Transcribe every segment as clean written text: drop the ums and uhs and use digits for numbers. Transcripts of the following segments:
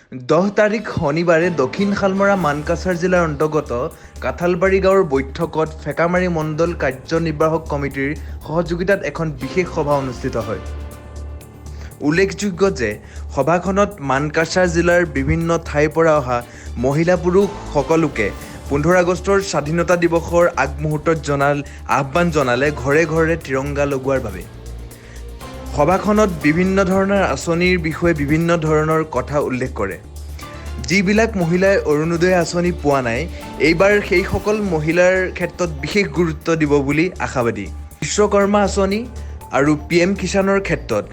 10 তাৰিখ শনিবাৰে দক্ষিণ শালমৰা মানকাছাৰ জিলাৰ অন্তৰ্গত কাঁঠালবাৰী গাঁৱৰ বৈঠকত ফেকামাৰী মণ্ডল কাৰ্যনিৰ্বাহক কমিটিৰ সহযোগিতাত এখন বিশেষ সভা অনুষ্ঠিত হয়। উল্লেখযোগ্য যে সভাখনত মানকাছাৰ জিলাৰ বিভিন্ন ঠাইৰ পৰা অহা মহিলা পুৰুষ সকলোকে 15 আগষ্টৰ স্বাধীনতা দিৱসৰ আগমুহূৰ্তত আহ্বান জনালে ঘৰে ঘৰে তিৰংগা লগোৱাৰ বাবে। সভাখনত বিভিন্ন ধৰণৰ আঁচনিৰ বিষয়ে বিভিন্ন ধৰণৰ কথা উল্লেখ কৰে। যিবিলাক মহিলাই অৰুণোদয় আঁচনি পোৱা নাই, এইবাৰ সেইসকল মহিলাৰ ক্ষেত্ৰত বিশেষ গুৰুত্ব দিব বুলি আশাবাদী। বিশ্বকৰ্মা আঁচনি আৰু PM কিষাণৰ ক্ষেত্ৰত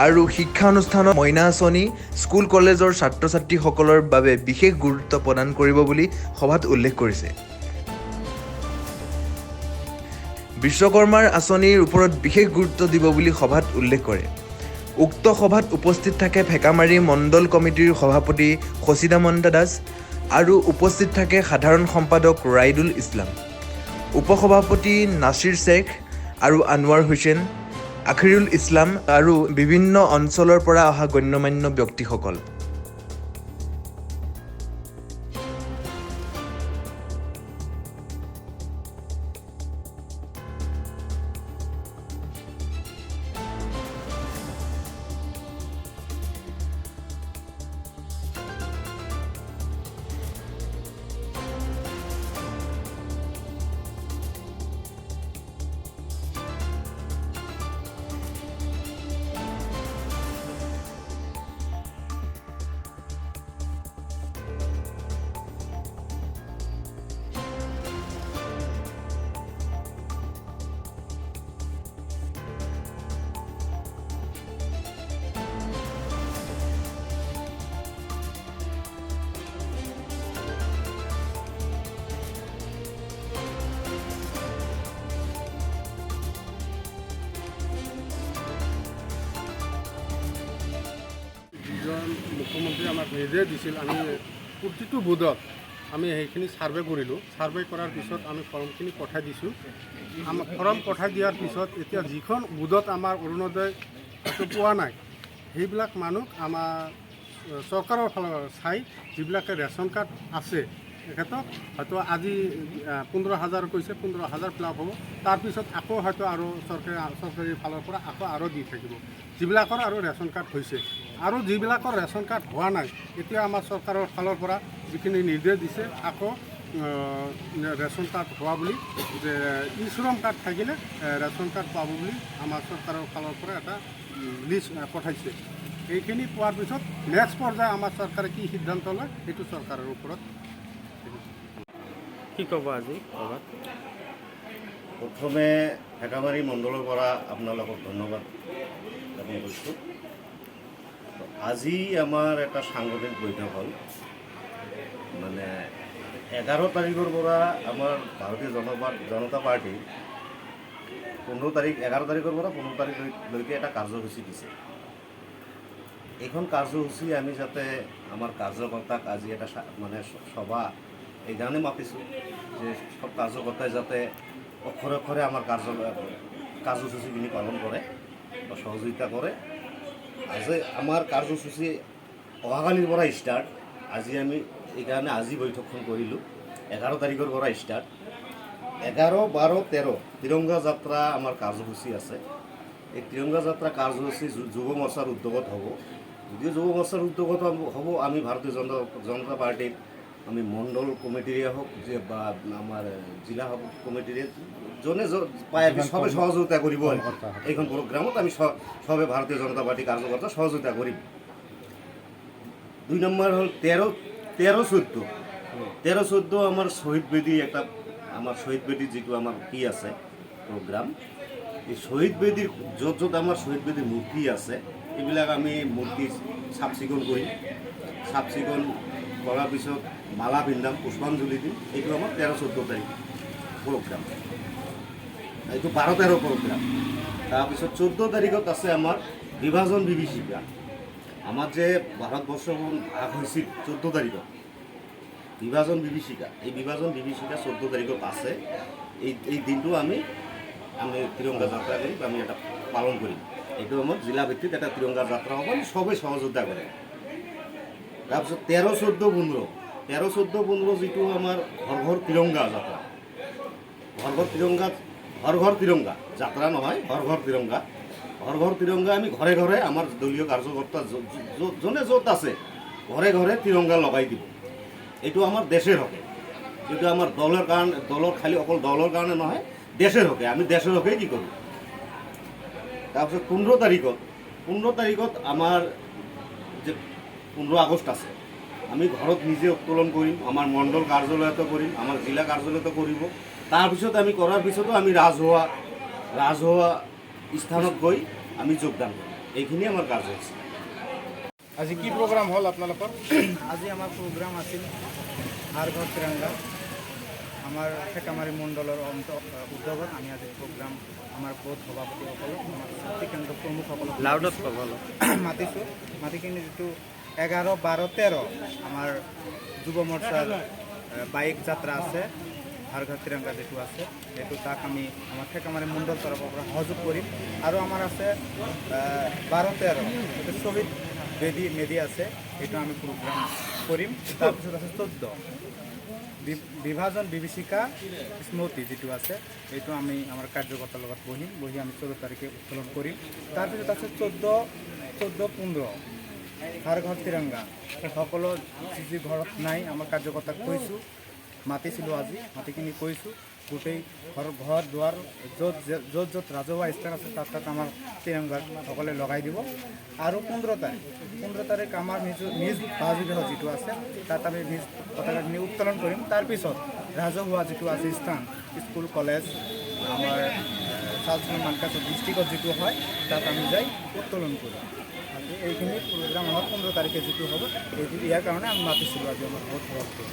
আৰু শিক্ষা অনুষ্ঠানত মইনা আঁচনি স্কুল কলেজৰ ছাত্ৰ ছাত্ৰীসকলৰ বাবে বিশেষ গুৰুত্ব প্ৰদান কৰিব বুলি সভাত উল্লেখ কৰিছে। বিশ্বকৰ্মাৰ আঁচনিৰ ওপৰত বিশেষ গুৰুত্ব দিব বুলি সভাত উল্লেখ কৰে। উক্ত সভাত উপস্থিত থাকে ফেকামাৰী মণ্ডল কমিটিৰ সভাপতি শশীদামন্ত দাস আৰু উপস্থিত থাকে সাধাৰণ সম্পাদক ৰাইদুল ইছলাম, উপসভাপতি নাছিৰ শ্বেখ আৰু আনোৱাৰ হুছেইন, আখিৰুল ইছলাম আৰু বিভিন্ন অঞ্চলৰ পৰা অহা গণ্যমান্য ব্যক্তিসকল। মুখ্যমন্ত্ৰী আমাক নিৰ্দেশ দিছিল, আমি প্ৰতিটো বুথত আমি সেইখিনি ছাৰ্ভে কৰিলোঁ। ছাৰ্ভে কৰাৰ পিছত আমি ফৰ্মখিনি পঠাই দিছোঁ। আমাক ফৰ্ম পঠাই দিয়াৰ পিছত এতিয়া যিখন বুথত আমাৰ অৰুণোদয় পোৱা নাই, সেইবিলাক মানুহ আমাৰ চৰকাৰৰ ফালৰ চাই যিবিলাকে ৰেচন কাৰ্ড আছে তেখেতক হয়তো আজি 15,000 কৈছে, 15,000 ফিল আপ হ'ব। তাৰপিছত আকৌ হয়তো আৰু চৰকাৰী ফালৰ পৰা আকৌ আৰু দি থাকিব যিবিলাকৰ আৰু ৰেচন কাৰ্ড হৈছে। আৰু যিবিলাকৰ ৰেচন কাৰ্ড হোৱা নাই, এতিয়া আমাৰ চৰকাৰৰ ফালৰ পৰা যিখিনি নিৰ্দেশ দিছে আকৌ ৰেচন কাৰ্ড হোৱা বুলি, যে ই শ্ৰম কাৰ্ড থাকিলে ৰেচন কাৰ্ড পাব বুলি আমাৰ চৰকাৰৰ ফালৰ পৰা এটা লিষ্ট পঠাইছে। এইখিনি পোৱাৰ পিছত নেক্সট পৰ্যায়ে আমাৰ চৰকাৰে কি সিদ্ধান্ত লয় সেইটো চৰকাৰৰ ওপৰত। কি ক'ব আজি? প্ৰথমে ফেকামাৰী মণ্ডলৰ পৰা আপোনালোকক ধন্যবাদ জ্ঞাপন কৰিছোঁ। আজি আমাৰ এটা সাংগঠনিক বৈঠক হ'ল। মানে 11 তাৰিখৰ পৰা আমাৰ ভাৰতীয় জনতা পাৰ্টি 11 তাৰিখৰ পৰা 15 তাৰিখলৈকে এটা কাৰ্যসূচী দিছে। এইখন কাৰ্যসূচী আমি যাতে আমাৰ কাৰ্যকৰ্তাক আজি এটা মানে সভা এইকাৰণে মাতিছোঁ যে সব কাৰ্যকৰ্তাই যাতে অক্ষৰে অক্ষৰে আমাৰ কাৰ্যসূচীখিনি পালন কৰে বা সহযোগিতা কৰে। আজি আমাৰ কাৰ্যসূচী অহাকালিৰ পৰা ষ্টাৰ্ট। আজি আমি এইকাৰণে আজি বৈঠকখন কৰিলোঁ। 11 তাৰিখৰ পৰা ষ্টাৰ্ট। 11, 12, 13 তিৰংগা যাত্ৰা আমাৰ কাৰ্যসূচী আছে। এই তিৰংগা যাত্ৰা কাৰ্যসূচী যুৱ মৰ্চাৰ উদ্যোগত হ'ব। যদিও যুৱ মৰ্চাৰ উদ্যোগত হ'ব, আমি ভাৰতীয় জনতা পাৰ্টিৰ আমি মণ্ডল কমিটিৰে হওক যে বা আমাৰ জিলা কমিটিৰে যোনে পায় সবে সহযোগিতা কৰিব। এইখন প্ৰগ্ৰামত আমি সবে ভাৰতীয় জনতা পাৰ্টি কাৰ্যকৰ্তা সহযোগিতা কৰিম। 2 নম্বৰ হ'ল 13-14 আমাৰ শ্বহীদ বেদী আমাৰ শ্বহীদ বেদী যিটো আমাৰ কি আছে প্ৰগ্ৰাম, এই শ্বহীদ বেদীৰ য'ত আমাৰ শ্বহীদ বেদীৰ মূৰ্তি আছে এইবিলাক আমি মূৰ্তি চাফ চিকুণ কৰিম। চাফ চিকুণ কৰাৰ পিছত মালা পিন্ধাম, পুষ্পাঞ্জলি দিম। এইটো আমাৰ 13-14 তাৰিখ প্ৰগ্ৰাম। এইটো 12-13 প্ৰগ্ৰাম। তাৰপিছত 14 তাৰিখত আছে আমাৰ বিভাজন বিভীষিকা। আমাৰ যে ভাৰতবৰ্ষখন ভাগ হৈছিল 14 তাৰিখত, বিভাজন বিভীষিকা, এই বিভাজন বিভীষিকা 14 তাৰিখত আছে। এই দিনটো আমি তিৰংগা যাত্ৰা কৰি আমি এটা পালন কৰিম। এইটো আমাৰ জিলা ভিত্তিত এটা তিৰংগা যাত্ৰা হ'ব, সবেই সহযোগিতা কৰে। তাৰপিছত 13, 14, 15 13, 14, 15 যিটো আমাৰ ঘৰ ঘৰ তিৰংগা যাত্ৰা, ঘৰ ঘৰ তিৰংগা যাত্ৰা নহয়, ঘৰ ঘৰ তিৰংগা আমি ঘৰে ঘৰে আমাৰ দলীয় কাৰ্যকৰ্তা যোনে য'ত আছে ঘৰে ঘৰে তিৰংগা লগাই দিব। এইটো আমাৰ দেশেৰ হকে, এইটো আমাৰ দলৰ খালি অকল দলৰ কাৰণে নহয়, দেশেৰ হকে। আমি দেশেৰ হকে কি কৰোঁ। তাৰপিছত 15 তাৰিখত আমাৰ যে 15 আগষ্ট আছে, আমি ঘৰত নিজে উত্তোলন কৰিম, আমাৰ মণ্ডল কাৰ্যালয়তো কৰিম, আমাৰ জিলা কাৰ্যালয়তো কৰিব। তাৰপিছত আমি কৰাৰ পিছতো আমি ৰাজহুৱা স্থানত গৈ আমি যোগদান কৰিম। এইখিনি আমাৰ কাৰ্যসূচী। আজি কি প্ৰগ্ৰাম হ'ল আপোনালোকৰ? আজি আমাৰ প্ৰগ্ৰাম আছিল হাৰ ঘৰ তিৰংগা। আমাৰ ঠেকামাৰী মণ্ডলৰ উদ্যোগত আমি আজি প্ৰগ্ৰাম আমাৰ বুথ সভাপতিসকলক, আমাৰ শক্তি কেন্দ্ৰ প্ৰমুখসকলক মাতিছোঁ। মাতি কিনে যিটো 11, 12, 13 আমাৰ যুৱ মৰ্চাৰ বাইক যাত্ৰা আছে, হাৰ ঘৰ তিৰংগা যিটো আছে, সেইটো তাক আমি আমাৰ ঠেকামাৰী মণ্ডল তৰফৰ পৰা সহযোগ কৰিম। আৰু আমাৰ আছে 12, 13 এইটো শ্বহীদ মেডি আছে, এইটো আমি প্ৰগ্ৰাম কৰিম। তাৰপিছত আছে 14 বিভাজন বিভীষিকা স্মৃতি যিটো আছে, এইটো আমি আমাৰ কাৰ্যকৰ্তাৰ লগত বহি আমি 14 তাৰিখে উত্তোলন কৰিম। তাৰপিছত আছে 14, 15 হাৰ ঘৰ তিৰংগা। সকলো যি ঘৰত নাই আমাৰ কাৰ্যকৰ্তাক কৈছোঁ, মাতিছিলোঁ আজি, মাতি কিনি কৈছোঁ গোটেই ঘৰ দুৱাৰ য'ত ৰাজহুৱা স্থান আছে তাত আমাৰ তিৰংগা সকলে লগাই দিব। আৰু 15 তাৰিখ আমাৰ নিজ বাসগৃহ যিটো আছে তাত আমি নিজ পতাকাখিনি উত্তোলন কৰিম। তাৰপিছত ৰাজহুৱা যিটো আছে স্থান, স্কুল কলেজ আমাৰ চাউথ মানকাছাৰ ডিষ্ট্ৰিক্টত যিটো হয় তাত আমি যাই উত্তোলন কৰিম। এইখিনি প্ৰগ্ৰাম আমাৰ 15 তাৰিখে যিটো হ'ব, ইয়াৰ কাৰণে আমি মাতিছিলোঁ আজি আমাৰ বহুত সভাপতি।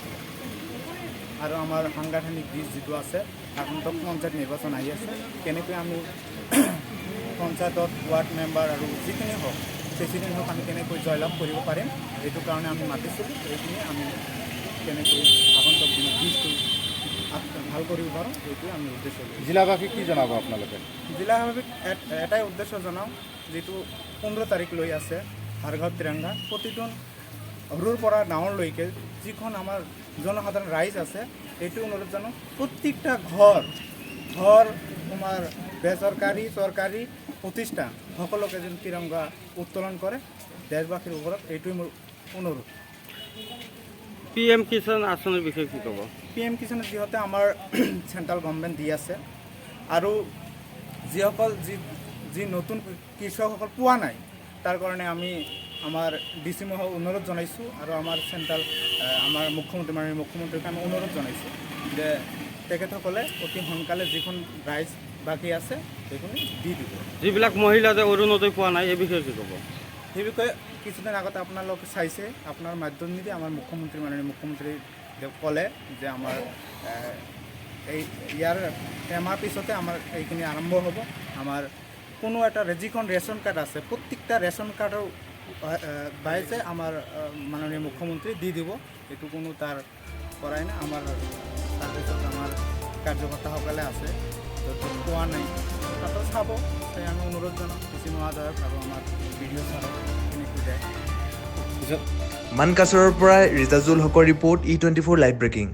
আৰু আমাৰ সাংগঠনিক দিশ যিটো আছে, আগন্তুক পঞ্চায়ত নিৰ্বাচন আহি আছে, কেনেকৈ আমি পঞ্চায়তত ৱাৰ্ড মেম্বাৰ আৰু যিখিনি হওক প্ৰেচিডেণ্ট হওক আমি কেনেকৈ জয়লাভ কৰিব পাৰিম, এইটো কাৰণে আমি মাতিছিলোঁ। এইখিনি আমি কেনেকৈ আগন্তুক দিনত দিশটো ভাল কৰিব পাৰোঁ, এইটোৱে আমি উদ্দেশ্য লৈছোঁ। জিলাবাসীক কি জনাব আপোনালোকে? জিলাসভাপতিক এটাই উদ্দেশ্য জনাওঁ, যিটো 15 তাৰিখ লৈ আছে হাৰ ঘৰ তিৰংগা, প্ৰতিটো সৰুৰ পৰা ডাঙৰলৈকে যিখন আমাৰ জনসাধাৰণ ৰাইজ আছে, এইটো অনুৰোধ জানো প্ৰত্যেকটা ঘৰ তোমাৰ বেচৰকাৰী চৰকাৰী প্ৰতিষ্ঠান সকলোকে যেন তিৰংগা উত্তোলন কৰে দেশবাসীৰ ওপৰত, এইটোৱে মোৰ অনুৰোধ। PM কিষাণ আঁচনিৰ বিষয়ে কি ক'ব? PM কিষাণে যিহেতু আমাৰ চেণ্ট্ৰেল গভৰ্ণমেণ্ট দি আছে, আৰু যিসকল যি নতুন কৃষকসকল পোৱা নাই তাৰ কাৰণে আমি আমাৰ DC মহোদয়ক অনুৰোধ জনাইছোঁ, আৰু আমাৰ চেণ্ট্ৰেল আমাৰ মুখ্যমন্ত্ৰীক আমি অনুৰোধ জনাইছোঁ যে তেখেতসকলে অতি সোনকালে যিখন ৰাইজ বাকী আছে সেইখিনি দি দিব। যিবিলাক মহিলা যে অৰুণোদয় পোৱা নাই এই বিষয়ে কি ক'ব? সেই বিষয়ে কিছুদিন আগতে আপোনালোকে চাইছে, আপোনাৰ মাধ্যম নিদি আমাৰ মাননীয় মুখ্যমন্ত্ৰী ক'লে যে আমাৰ ইয়াৰ এমাহ পিছতে আমাৰ এইখিনি আৰম্ভ হ'ব। আমাৰ কোনো এটা যিখন ৰেচন কাৰ্ড আছে প্ৰত্যেকটা ৰেচন কাৰ্ডৰ বাইছে আমাৰ মাননীয় মুখ্যমন্ত্ৰী দি দিব, এইটো কোনো তাৰ কৰাই নাই। আমাৰ তাৰপিছত আমাৰ কাৰ্যকৰ্তাসকলে আছে য'ত পোৱা নাই তাতো চাব, তাই আমি অনুৰোধ জনাওঁ DC মহোদয়ক আৰু আমাৰ BDO ছাৰক কেনেকৈ যায়। মানকাছৰৰ পৰা ৰিজাজুল হকৰ ৰিপৰ্ট E24 লাইভ ব্ৰেকিং।